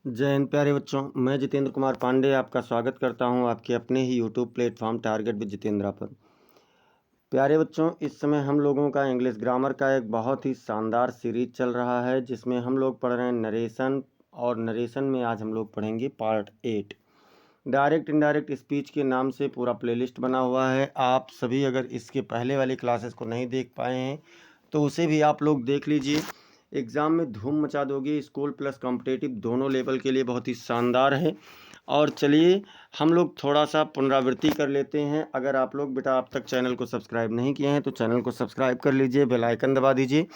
जय हिंद प्यारे बच्चों। मैं जितेंद्र कुमार पांडे आपका स्वागत करता हूं आपके अपने ही YouTube platform Target with Jitendra पर। प्यारे बच्चों, इस समय हम लोगों का इंग्लिश ग्रामर का एक बहुत ही शानदार सीरीज चल रहा है जिसमें हम लोग पढ़ रहे हैं नरेशन, और नरेशन में आज हम लोग पढ़ेंगे पार्ट 8। डायरेक्ट इनडायरेक्ट स्पीच के नाम से पूरा प्लेलिस्ट बना हुआ है। आप सभी अगर इसके पहले वाली क्लासेस को नहीं देख पाए हैं तो उसे भी आप लोग देख लीजिए। एग्ज़ाम में धूम मचा दोगे। स्कूल प्लस कॉम्पिटिटिव दोनों लेवल के लिए बहुत ही शानदार है। और चलिए हम लोग थोड़ा सा पुनरावृत्ति कर लेते हैं। अगर आप लोग बेटा अब तक चैनल को सब्सक्राइब नहीं किए हैं तो चैनल को सब्सक्राइब कर लीजिए, बेल आइकन दबा दीजिए,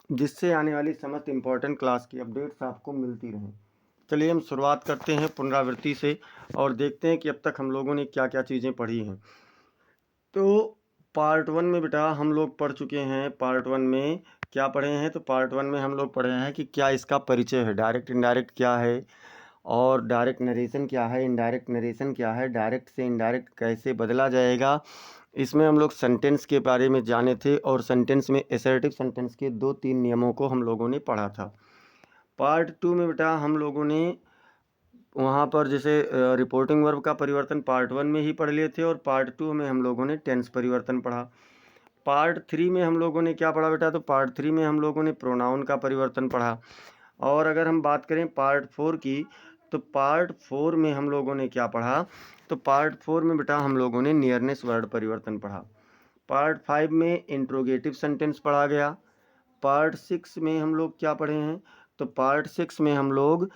जिससे आने वाली समस्त इम्पोर्टेंट क्लास की अपडेट्स आपको मिलती रहें। चलिए हम शुरुआत करते हैं पुनरावृत्ति से और देखते हैं कि अब तक हम लोगों ने क्या क्या चीज़ें पढ़ी हैं। तो पार्ट 1 में बेटा हम लोग पढ़ चुके हैं। पार्ट 1 में क्या पढ़े हैं? तो पार्ट 1 में हम लोग पढ़े हैं कि क्या इसका परिचय है, डायरेक्ट इनडायरेक्ट क्या है, और डायरेक्ट नरेशन क्या है, इनडायरेक्ट नरेशन क्या है, डायरेक्ट से इनडायरेक्ट कैसे बदला जाएगा। इसमें हम लोग सेंटेंस के बारे में जाने थे और सेंटेंस में असर्टिव सेंटेंस के 2-3 नियमों को हम लोगों ने पढ़ा था। पार्ट 2 में बेटा हम लोगों ने वहाँ पर जैसे रिपोर्टिंग वर्ब का परिवर्तन पार्ट 1 में ही पढ़ लिए थे, और पार्ट 2 में हम लोगों ने टेंस परिवर्तन पढ़ा। पार्ट 3 में हम लोगों ने क्या पढ़ा बेटा? तो पार्ट 3 में हम लोगों ने प्रोनाउन का परिवर्तन पढ़ा। और अगर हम बात करें पार्ट 4 की, तो पार्ट 4 में हम लोगों ने क्या पढ़ा? तो पार्ट 4 में बेटा हम लोगों ने नियरनेस वर्ड परिवर्तन पढ़ा। पार्ट 5 में इंट्रोगेटिव सेंटेंस पढ़ा गया। पार्ट 6 में हम लोग क्या पढ़े हैं? तो पार्ट 6 में हम लोग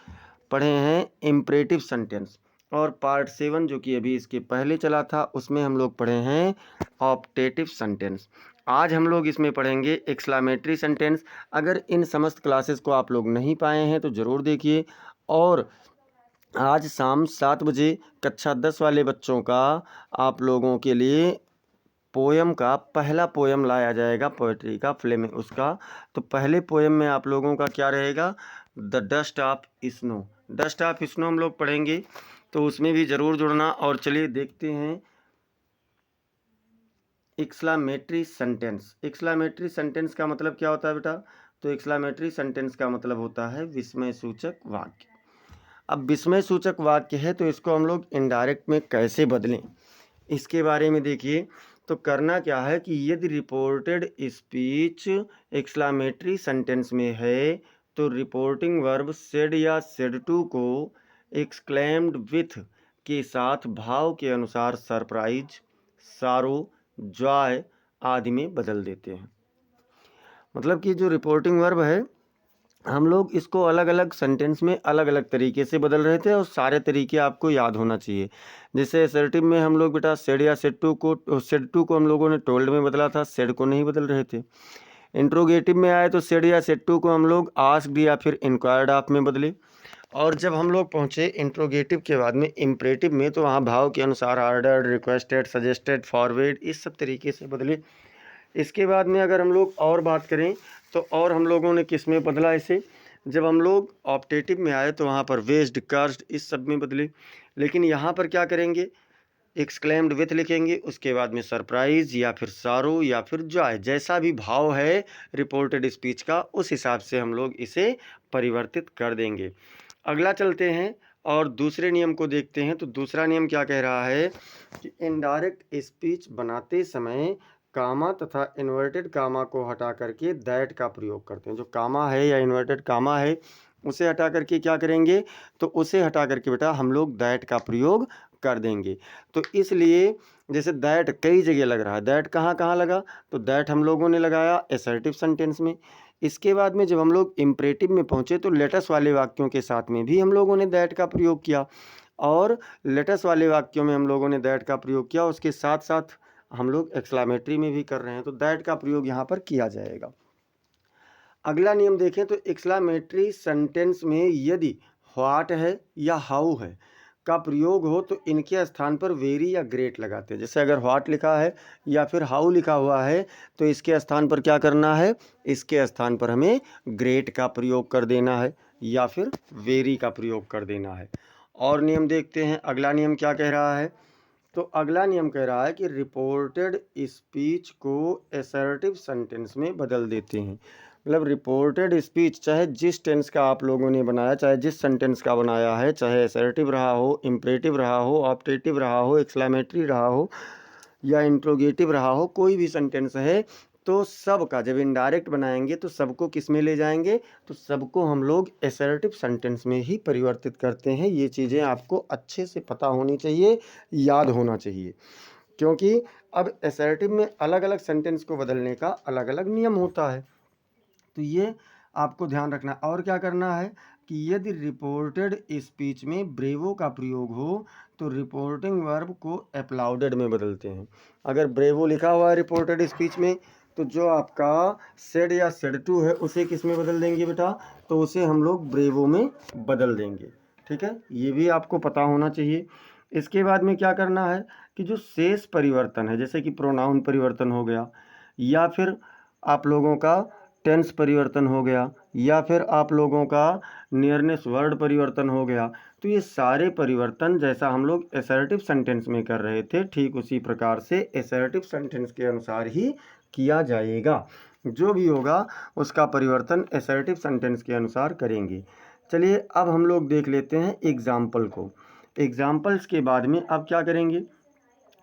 पढ़े हैं इम्परेटिव सेंटेंस। और पार्ट 7 जो कि अभी इसके पहले चला था उसमें हम लोग पढ़े हैं ऑप्टेटिव सेंटेंस। आज हम लोग इसमें पढ़ेंगे एक्सक्लेमेटरी सेंटेंस। अगर इन समस्त क्लासेस को आप लोग नहीं पाए हैं तो ज़रूर देखिए। और आज शाम 7 बजे कक्षा 10 वाले बच्चों का आप लोगों के लिए पोयम का पहला पोयम लाया जाएगा, पोएट्री का फ्लेमिंग उसका। तो पहले पोयम में आप लोगों का क्या रहेगा? The dust of snow. Dust of snow हम लोग पढ़ेंगे, तो उसमें भी ज़रूर जुड़ना। और चलिए देखते हैं एक्सक्लेमेटरी सेंटेंस। एक्सक्लेमेटरी सेंटेंस का मतलब क्या होता है बेटा? तो एक्सक्लेमेटरी सेंटेंस का मतलब होता है विस्मय सूचक वाक्य। अब विस्मय सूचक वाक्य है तो इसको हम लोग इनडायरेक्ट में कैसे बदलें, इसके बारे में देखिए। तो करना क्या है कि यदि रिपोर्टेड स्पीच एक्सक्लेमेटरी सेंटेंस में है तो रिपोर्टिंग वर्ब सेड या सेड टू को एक्सक्लेम्ड विथ के साथ भाव के अनुसार सरप्राइज, सारो, जॉय आदि में बदल देते हैं। मतलब कि जो रिपोर्टिंग वर्ब है हम लोग इसको अलग अलग सेंटेंस में अलग अलग तरीके से बदल रहे थे और सारे तरीके आपको याद होना चाहिए। जैसे असर्टिव में हम लोग बेटा सेड या सेड टू को हम लोगों ने टोल्ड में बदला था, सेड को नहीं बदल रहे थे। इंट्रोगेटिव में आए तो सेड या सेड टू को हम लोग आस्क्ड या फिर इंक्वायर्ड ऑफ में बदले। और जब हम लोग पहुँचे इंट्रोगेटिव के बाद में इम्परेटिव में तो वहाँ भाव के अनुसार ऑर्डर्ड, रिक्वेस्टेड, सजेस्टेड, फॉरवर्ड इस सब तरीके से बदले। इसके बाद में अगर हम लोग और बात करें तो और हम लोगों ने किस में बदला इसे? जब हम लोग ऑप्टेटिव में आए तो वहाँ पर वेस्ड, कर्स्ड इस सब में बदले। लेकिन यहाँ पर क्या करेंगे? एक्सक्लेम्ड विथ लिखेंगे, उसके बाद में सरप्राइज या फिर सारो या फिर जॉय, जैसा भी भाव है रिपोर्टेड स्पीच का उस हिसाब से हम लोग इसे परिवर्तित कर देंगे। अगला चलते हैं और दूसरे नियम को देखते हैं। तो दूसरा नियम क्या कह रहा है कि इनडायरेक्ट स्पीच बनाते समय कामा तथा इन्वर्टेड कामा को हटा करके दैट का प्रयोग करते हैं। जो कामा है या इन्वर्टेड कामा है उसे हटा करके क्या करेंगे? तो उसे हटा करके बेटा हम लोग दैट का प्रयोग कर देंगे। तो इसलिए जैसे दैट कई जगह लग रहा है, दैट कहाँ कहाँ लगा? तो दैट हम लोगों ने लगाया असर्टिव सेंटेंस में। इसके बाद में जब हम लोग इम्परेटिव में पहुँचे तो लेटस वाले वाक्यों के साथ में भी हम लोगों ने दैट का प्रयोग किया। और लेटस वाले वाक्यों में हम लोगों ने दैट का प्रयोग किया, उसके साथ साथ हम लोग एक्सक्लेमेटरी में भी कर रहे हैं तो दैट का प्रयोग यहाँ पर किया जाएगा। अगला नियम देखें तो एक्सक्लेमेटरी सेंटेंस में यदि व्हाट है या हाउ है का प्रयोग हो तो इनके स्थान पर वेरी या ग्रेट लगाते हैं। जैसे अगर व्हाट लिखा है या फिर हाउ लिखा हुआ है तो इसके स्थान पर क्या करना है? इसके स्थान पर हमें ग्रेट का प्रयोग कर देना है या फिर वेरी का प्रयोग कर देना है। और नियम देखते हैं, अगला नियम क्या कह रहा है? तो अगला नियम कह रहा है कि रिपोर्टेड स्पीच को असर्टिव सेंटेंस में बदल देते हैं। मतलब रिपोर्टेड स्पीच चाहे जिस टेंस का आप लोगों ने बनाया, चाहे जिस सेंटेंस का बनाया है, चाहे असर्टिव रहा हो, इम्परेटिव रहा हो, ऑप्टेटिव रहा हो, एक्सक्लेमेटरी रहा हो या इंट्रोगेटिव रहा हो, कोई भी सेंटेंस है तो सबका जब इनडायरेक्ट बनाएंगे तो सबको किस में ले जाएंगे, तो सबको हम लोग असर्टिव सेंटेंस में ही परिवर्तित करते हैं। ये चीज़ें आपको अच्छे से पता होनी चाहिए, याद होना चाहिए, क्योंकि अब असर्टिव में अलग अलग सेंटेंस को बदलने का अलग अलग नियम होता है। तो ये आपको ध्यान रखना। और क्या करना है कि यदि रिपोर्टेड स्पीच में ब्रेवो का प्रयोग हो तो रिपोर्टिंग वर्ब को अपलाउडेड में बदलते हैं। अगर ब्रेवो लिखा हुआ है रिपोर्टेड स्पीच में तो जो आपका सेड या सेड टू है उसे किस में बदल देंगे बेटा, तो उसे हम लोग ब्रेवो में बदल देंगे। ठीक है, ये भी आपको पता होना चाहिए। इसके बाद में क्या करना है कि जो शेष परिवर्तन है, जैसे कि प्रोनाउन परिवर्तन हो गया, या फिर आप लोगों का टेंस परिवर्तन हो गया, या फिर आप लोगों का नियरनेस वर्ड परिवर्तन हो गया, तो ये सारे परिवर्तन जैसा हम लोग असर्टिव सेंटेंस में कर रहे थे ठीक उसी प्रकार से असर्टिव सेंटेंस के अनुसार ही किया जाएगा। जो भी होगा उसका परिवर्तन असर्टिव सेंटेंस के अनुसार करेंगे। चलिए अब हम लोग देख लेते हैं एग्जाम्पल को। एग्जाम्पल्स के बाद में अब क्या करेंगे,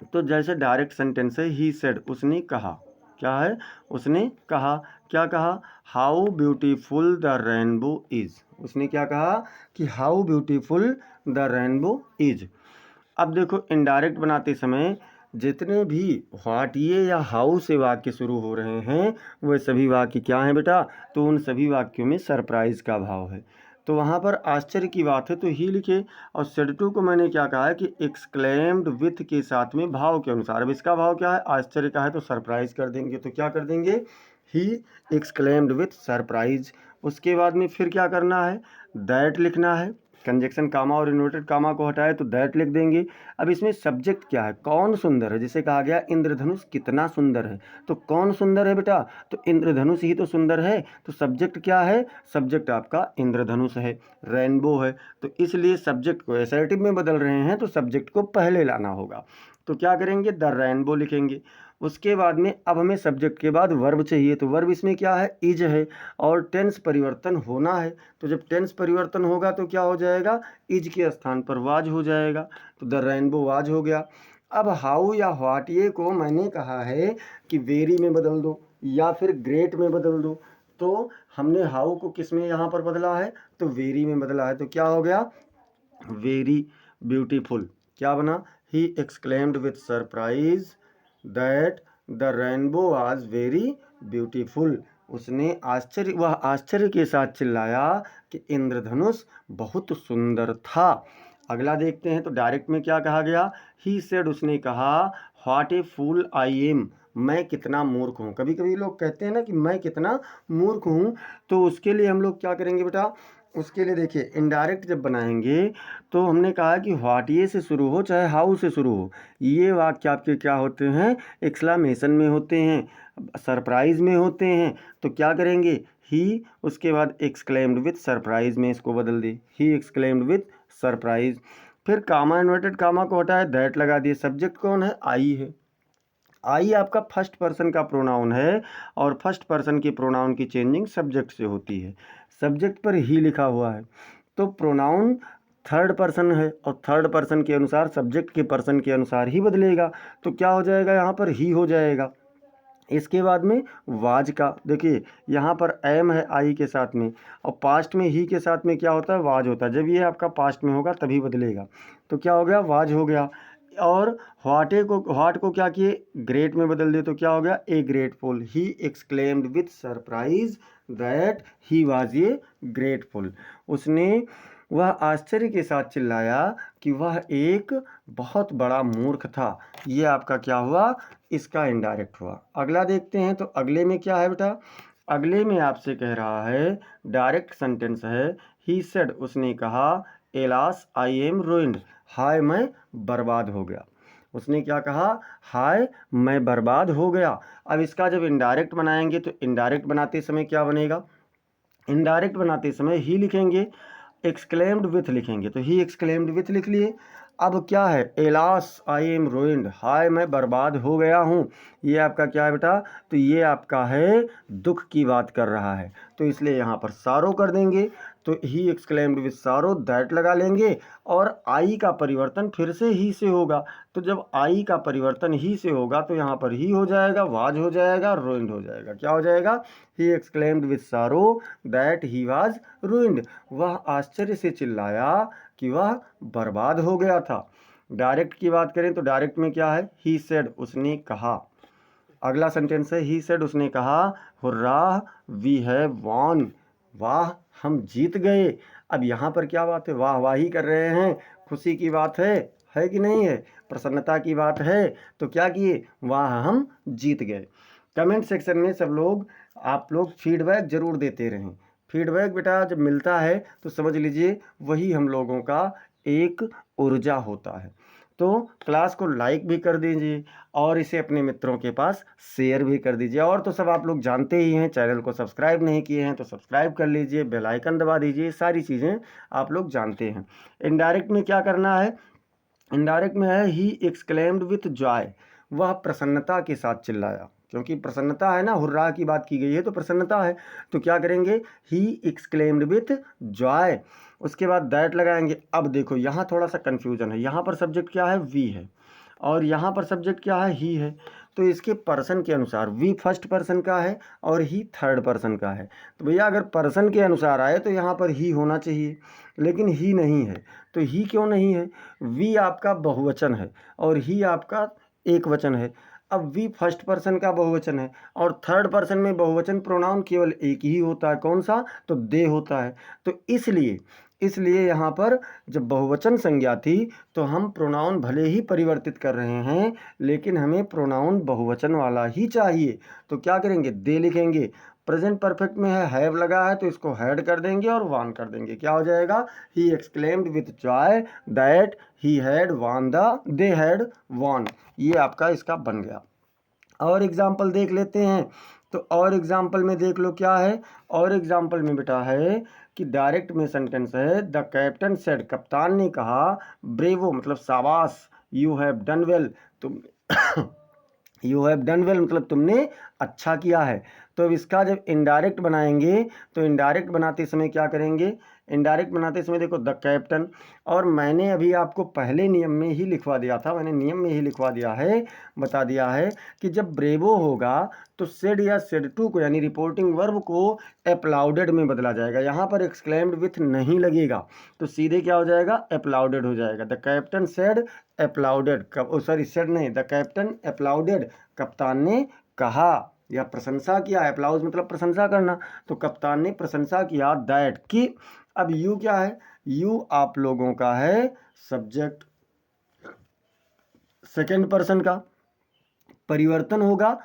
तो जैसे डायरेक्ट सेंटेंस है ही सेड, उसने कहा, क्या है, उसने कहा, क्या कहा, how beautiful the rainbow is. उसने क्या कहा कि how beautiful the rainbow is. अब देखो इनडायरेक्ट बनाते समय जितने भी व्हाट ये या हाउ से वाक्य शुरू हो रहे हैं वह सभी वाक्य क्या हैं बेटा, तो उन सभी वाक्यों में सरप्राइज का भाव है। तो वहाँ पर आश्चर्य की बात है तो ही लिखे, और सेड टू को मैंने क्या कहा है कि एक्सक्लेम्ड विथ के साथ में भाव के अनुसार। अब इसका भाव क्या है, आश्चर्य का है तो सरप्राइज कर देंगे, तो क्या कर देंगे, ही एक्सक्लेम्ड विथ सरप्राइज। उसके बाद में फिर क्या करना है, दैट लिखना है, कंजक्शन कामा और इन्वर्टेड कामा को हटाए तो दैट लिख देंगे। अब इसमें सब्जेक्ट क्या है, कौन सुंदर है, जैसे कहा गया इंद्रधनुष कितना सुंदर है, तो कौन सुंदर है बेटा, तो इंद्रधनुष ही तो सुंदर है, तो सब्जेक्ट क्या है, सब्जेक्ट आपका इंद्रधनुष है, रेनबो है, तो इसलिए सब्जेक्ट को असर्टिव में बदल रहे हैं तो सब्जेक्ट को पहले लाना होगा। तो क्या करेंगे, द रेनबो लिखेंगे। उसके बाद में अब हमें सब्जेक्ट के बाद वर्ब चाहिए, तो वर्ब इसमें क्या है, इज है, और टेंस परिवर्तन होना है, तो जब टेंस परिवर्तन होगा तो क्या हो जाएगा, इज के स्थान पर वाज हो जाएगा, तो द रेनबो वाज हो गया। अब हाउ या व्हाट ये को मैंने कहा है कि वेरी में बदल दो या फिर ग्रेट में बदल दो, तो हमने हाउ को किस में यहाँ पर बदला है, तो वेरी में बदला है, तो क्या हो गया, वेरी ब्यूटीफुल। क्या बना, ही exclaimed with surprise that the rainbow was very beautiful. उसने वह आश्चर्य के साथ चिल्लाया कि इंद्रधनुष बहुत सुंदर था। अगला देखते हैं, तो डायरेक्ट में क्या कहा गया, ही सेड, उसने कहा, what A fool I am, मैं कितना मूर्ख हूँ। कभी कभी लोग कहते हैं ना कि मैं कितना मूर्ख हूँ, तो उसके लिए हम लोग क्या करेंगे बेटा, उसके लिए देखिए इनडायरेक्ट जब बनाएंगे तो हमने कहा कि व्हाट ये से शुरू हो चाहे हाउ से शुरू हो, ये वाक्य आपके क्या होते हैं, एक्सक्लेमेशन में होते हैं, सरप्राइज में होते हैं, तो क्या करेंगे, ही उसके बाद एक्सक्लेम्ड विथ सरप्राइज में इसको बदल दी, ही एक्सक्लेम्ड विथ सरप्राइज। फिर कामा इन्वर्टेड कामा को हटाए दैट लगा दिए। सब्जेक्ट कौन है, आई है, आई आपका फर्स्ट पर्सन का प्रोनाउन है, और फर्स्ट पर्सन की प्रोनाउन की चेंजिंग सब्जेक्ट से होती है, सब्जेक्ट पर ही लिखा हुआ है, तो प्रोनाउन थर्ड पर्सन है और थर्ड पर्सन के अनुसार सब्जेक्ट के पर्सन के अनुसार ही बदलेगा, तो क्या हो जाएगा, यहाँ पर ही हो जाएगा। इसके बाद में वाज का देखिए, यहाँ पर एम है आई के साथ में, और पास्ट में ही के साथ में क्या होता है, वाज होता है, जब ये आपका पास्ट में होगा तभी बदलेगा, तो क्या हो गया, वाज हो गया। और व्हाट को क्या किए, ग्रेट में बदल दे, तो क्या हो गया, a grateful, he exclaimed with surprise that he was a grateful. उसने वह आश्चर्य के साथ चिल्लाया कि वह एक बहुत बड़ा मूर्ख था। ये आपका क्या हुआ, इसका इनडायरेक्ट हुआ। अगला देखते हैं, तो अगले में क्या है बेटा, अगले में आपसे कह रहा है, डायरेक्ट सेंटेंस है, ही सेड, उसने कहा, एलास आई एम रुइंड, हाय मैं बर्बाद हो गया। उसने क्या कहा, हाय मैं बर्बाद हो गया। अब इसका जब इनडायरेक्ट बनाएंगे तो इनडायरेक्ट बनाते समय क्या बनेगा, इनडायरेक्ट बनाते समय ही लिखेंगे, एक्सक्लेम्ड विथ लिखेंगे तो ही एक्सक्लेम्ड विथ लिख लिए। अब क्या है, एलास आई एम रूइंड, हाय मैं बर्बाद हो गया हूँ, ये आपका क्या है बेटा, तो ये आपका है दुख की बात कर रहा है, तो इसलिए यहाँ पर सारो कर देंगे। तो ही एक्सक्लेम्ड विथ सारो, दैट लगा लेंगे और आई का परिवर्तन फिर से ही से होगा। तो जब आई का परिवर्तन ही से होगा तो यहाँ पर ही हो जाएगा, वाज हो जाएगा, रूइंड हो जाएगा। क्या हो जाएगा, ही एक्सक्लेम्ड विथ सारो दैट ही वाज रूइंड, वह आश्चर्य से चिल्लाया कि वह बर्बाद हो गया था। डायरेक्ट की बात करें तो डायरेक्ट में क्या है, ही सेड, उसने कहा। अगला सेंटेंस है ही सेड, उसने कहा, हुर्रा वी हैव वॉन, वाह हम जीत गए। अब यहाँ पर क्या बात है, वाह वाही कर रहे हैं, खुशी की बात है कि नहीं है, प्रसन्नता की बात है, तो क्या किए, वाह हम जीत गए। कमेंट सेक्शन में सब लोग, आप लोग फीडबैक जरूर देते रहें। फीडबैक बेटा जब मिलता है तो समझ लीजिए वही हम लोगों का एक ऊर्जा होता है। तो क्लास को लाइक भी कर दीजिए और इसे अपने मित्रों के पास शेयर भी कर दीजिए। और तो सब आप लोग जानते ही हैं, चैनल को सब्सक्राइब नहीं किए हैं तो सब्सक्राइब कर लीजिए, बेल आइकन दबा दीजिए, सारी चीज़ें आप लोग जानते हैं। इनडायरेक्ट में क्या करना है, इनडायरेक्ट में है ही एक्सक्लेम्ड विथ जॉय, वह प्रसन्नता के साथ चिल्लाया, क्योंकि प्रसन्नता है ना, हुर्रा की बात की गई है तो प्रसन्नता है, तो क्या करेंगे, ही एक्सक्लेम्ड विथ जॉय, उसके बाद दैट लगाएंगे। अब देखो यहाँ थोड़ा सा कन्फ्यूजन है, यहाँ पर सब्जेक्ट क्या है, वी है, और यहाँ पर सब्जेक्ट क्या है, ही है। तो इसके पर्सन के अनुसार वी फर्स्ट पर्सन का है और ही थर्ड पर्सन का है, तो भैया अगर पर्सन के अनुसार आए तो यहाँ पर ही होना चाहिए, लेकिन ही नहीं है। तो ही क्यों नहीं है, वी आपका बहुवचन है और ही आपका एक वचन है। अब वी फर्स्ट पर्सन का बहुवचन है और थर्ड पर्सन में बहुवचन प्रोनाउन केवल एक ही होता है, कौन सा, तो दे होता है। तो इसलिए यहाँ पर जब बहुवचन संज्ञा थी तो हम प्रोनाउन भले ही परिवर्तित कर रहे हैं लेकिन हमें प्रोनाउन बहुवचन वाला ही चाहिए, तो क्या करेंगे, दे लिखेंगे। प्रेजेंट परफेक्ट में है हैव लगा है तो इसको हैड कर देंगे और वान कर देंगे। क्या हो जाएगा, he exclaimed with joy that he had won they had won, ये आपका इसका बन गया। और एग्जाम्पल देख लेते हैं, तो और एग्जाम्पल में देख लो क्या है, और एग्जाम्पल में बेटा है कि डायरेक्ट में सेंटेंस है, द कैप्टन सेड, कप्तान ने कहा, ब्रेवो मतलब शाबाश, यू हैव डन वेल, तुम यू हैव डन वेल मतलब तुमने अच्छा किया है। तो अब इसका जब इनडायरेक्ट बनाएंगे तो इनडायरेक्ट बनाते समय क्या करेंगे, इनडायरेक्ट बनाते समय देखो द कैप्टन, और मैंने अभी आपको पहले नियम में ही लिखवा दिया था, मैंने नियम में ही लिखवा दिया है, बता दिया है कि जब ब्रेवो होगा तो सेड या सेड टू को यानी रिपोर्टिंग वर्ब को एप्लाउडेड में बदला जाएगा, यहाँ पर एक्सक्लेम्ड विथ नहीं लगेगा, तो सीधे क्या हो जाएगा, एप्लाउडेड हो जाएगा। The captain said applauded, sorry said नहीं, द कैप्टन एप्लाउडेड, कप्तान ने कहा या प्रशंसा किया, एप्लाउज मतलब प्रशंसा करना, तो कप्तान ने प्रशंसा किया दैट की। अब यू क्या है, यू आप लोगों का है सब्जेक्ट, सेकेंड पर्सन का, परिवर्तन होगा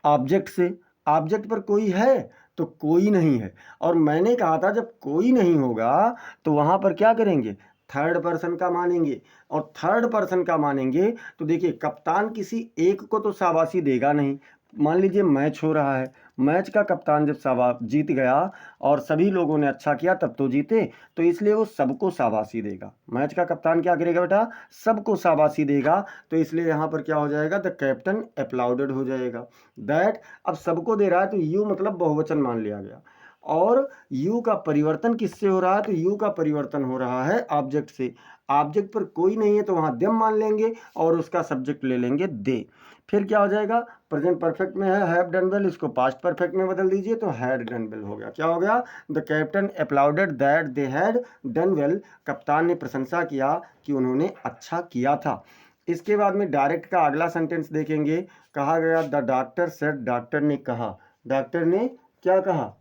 ऑब्जेक्ट से, ऑब्जेक्ट पर कोई है तो कोई नहीं है, और मैंने कहा था जब कोई नहीं होगा तो वहां पर क्या करेंगे, थर्ड पर्सन का मानेंगे, और थर्ड पर्सन का मानेंगे तो देखिए कप्तान किसी एक को तो शाबाशी देगा नहीं। मान लीजिए मैच हो रहा है, मैच का कप्तान जब जीत गया और सभी लोगों ने अच्छा किया तब तो जीते, तो इसलिए वो सबको शाबाशी देगा। मैच का कप्तान क्या करेगा बेटा, सबको शाबाशी देगा, तो इसलिए यहाँ पर क्या हो जाएगा, द कैप्टन एप्लाउडेड हो जाएगा। दैट अब सबको दे रहा है तो यू मतलब बहुवचन मान लिया गया, और यू का परिवर्तन किससे हो रहा है, तो यू का परिवर्तन हो रहा है ऑब्जेक्ट से, ऑब्जेक्ट पर कोई नहीं है तो वहां देम मान लेंगे और उसका सब्जेक्ट ले लेंगे दे। फिर क्या हो जाएगा, प्रेजेंट परफेक्ट में है हैव डन वेल, इसको पास्ट परफेक्ट में बदल दीजिए तो हैड डन वेल हो गया। क्या हो गया, the captain applauded that they had done well, कप्तान ने प्रशंसा किया कि उन्होंने अच्छा किया था। इसके बाद में डायरेक्ट का अगला सेंटेंस देखेंगे, कहा गया द डॉक्टर सेड, डॉक्टर ने कहा, डॉक्टर ने क्या कहा,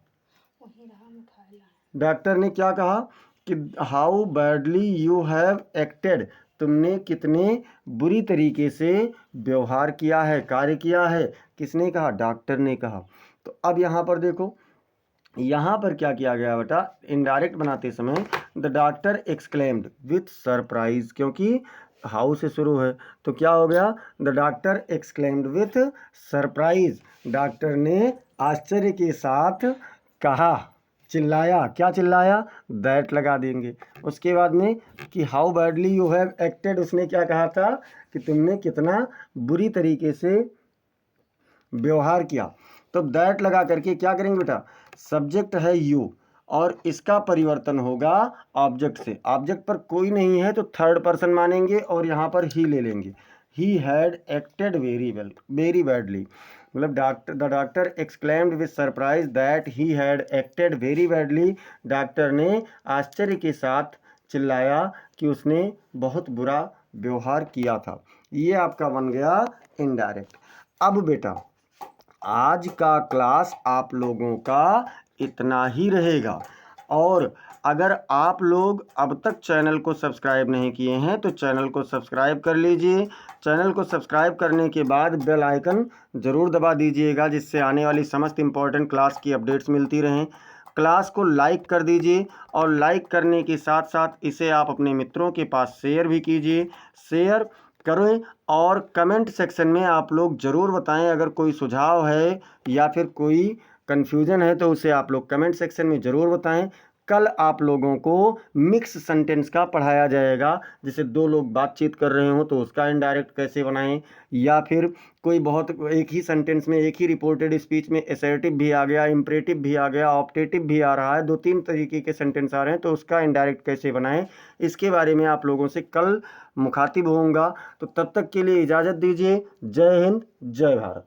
डॉक्टर ने क्या कहा कि how badly you have acted, तुमने कितने बुरी तरीके से व्यवहार किया है, कार्य किया है, किसने कहा, डॉक्टर ने कहा। तो अब यहाँ पर देखो, यहाँ पर क्या किया गया बेटा, इनडायरेक्ट बनाते समय the doctor exclaimed with surprise, क्योंकि हाउ से शुरू है तो क्या हो गया, the doctor exclaimed with surprise, doctor ने आश्चर्य के साथ कहा, चिल्लाया, क्या चिल्लाया, दैट लगा देंगे। उसके बाद में कि how badly you have acted, उसने क्या कहा था कि तुमने कितना बुरी तरीके से व्यवहार किया। तो दैट लगा करके क्या करेंगे बेटा, सब्जेक्ट है यू और इसका परिवर्तन होगा ऑब्जेक्ट से। ऑब्जेक्ट पर कोई नहीं है तो थर्ड पर्सन मानेंगे और यहाँ पर ही ले लेंगे। He had acted very badly, मतलब the doctor exclaimed with surprise that he had acted very badly. Doctor ने आश्चर्य के साथ चिल्लाया कि उसने बहुत बुरा व्यवहार किया था। ये आपका बन गया इनडायरेक्ट। अब बेटा आज का क्लास आप लोगों का इतना ही रहेगा, और अगर आप लोग अब तक चैनल को सब्सक्राइब नहीं किए हैं तो चैनल को सब्सक्राइब कर लीजिए। चैनल को सब्सक्राइब करने के बाद बेल आइकन ज़रूर दबा दीजिएगा, जिससे आने वाली समस्त इम्पोर्टेंट क्लास की अपडेट्स मिलती रहें। क्लास को लाइक कर दीजिए और लाइक करने के साथ साथ इसे आप अपने मित्रों के पास शेयर भी कीजिए। शेयर करें और कमेंट सेक्शन में आप लोग ज़रूर बताएं, अगर कोई सुझाव है या फिर कोई कन्फ्यूज़न है तो उसे आप लोग कमेंट सेक्शन में ज़रूर बताएं। कल आप लोगों को मिक्स सेंटेंस का पढ़ाया जाएगा, जैसे दो लोग बातचीत कर रहे हो तो उसका इनडायरेक्ट कैसे बनाएं, या फिर कोई बहुत एक ही सेंटेंस में एक ही रिपोर्टेड स्पीच में एसर्टिव भी आ गया, इम्परेटिव भी आ गया, ऑप्टेटिव भी आ रहा है, 2-3 तरीके के सेंटेंस आ रहे हैं तो उसका इनडायरेक्ट कैसे बनाएं, इसके बारे में आप लोगों से कल मुखातिब होऊंगा। तो तब तक के लिए इजाज़त दीजिए। जय हिंद, जय भारत।